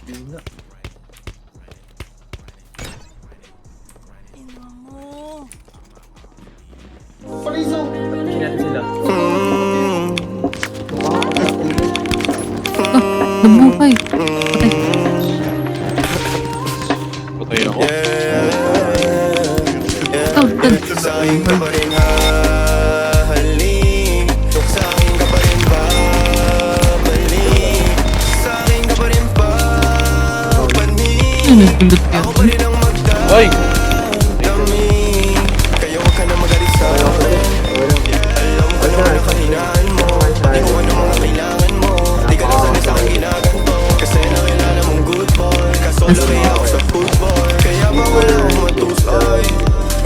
Bina. Ina mo. Palisaw! Kinat sila. Nabuhay. Patay ako. Sa'kin ka pa rin hahalik. Sa'kin ka pa rin babalik. Sa'kin ka pa rin papanig. Ako pa rin ang Ay! magdadami. Kaya huwag ka na magalit sa'kin. Alam ko naman ang kahinaan mo. Di ko ano mga kailangan mo. Di ka lang sanay sa aking ginaganto. Kasi nakilala mong good boy. Kaso laki ako sa football. Kaya bawal akong matusay.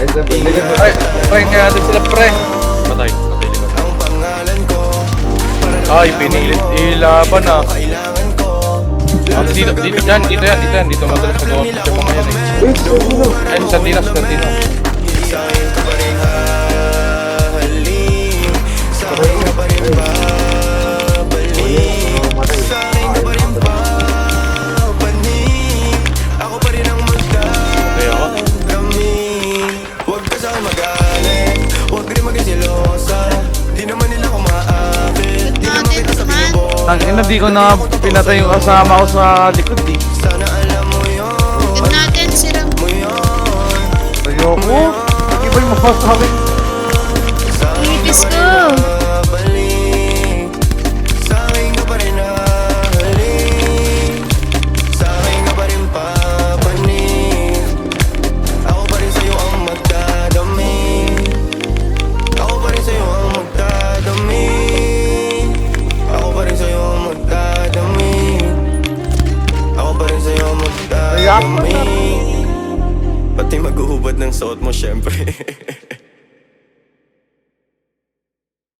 Ay! Pre, kaya natin sila pre! Patay. Patay likod. Ang pangalan ko. Ay, pinilit ilaban ah. Kailangan ko. Dito yan, dito madalas nagawa ko siya pa ngayon eh. Ay, Santinas. Sa'kin ka pa rin hahalik. Sa'kin ka pa rin babalik. Sa'kin ka pa rin papanig. Ako pa rin ang Patay ako. magdadami. Huwag ka sa'kin magalit. Huwag rin maging silosa. Di naman nila kumaakit. Di naman kita sa binibo. Tangina, di ko na pinatay yung kasama ko sa likod eh. Sana alam mo yun. Good natin sila. Mo yun. Ayoko. Iba yung masasabi. Itis ko. Babalik. Sa'kin ka pa rin hahalik. Sa'kin ka pa rin papanig. Ako pa rin sa'yo ang magdadami. Ako pa rin sa'yo ang magdadami. Ako pa rin sa'yo ang magdadami. Ako pa rin sa'yo ang magdadami. Pati maghuhubad ng suot mo syempre.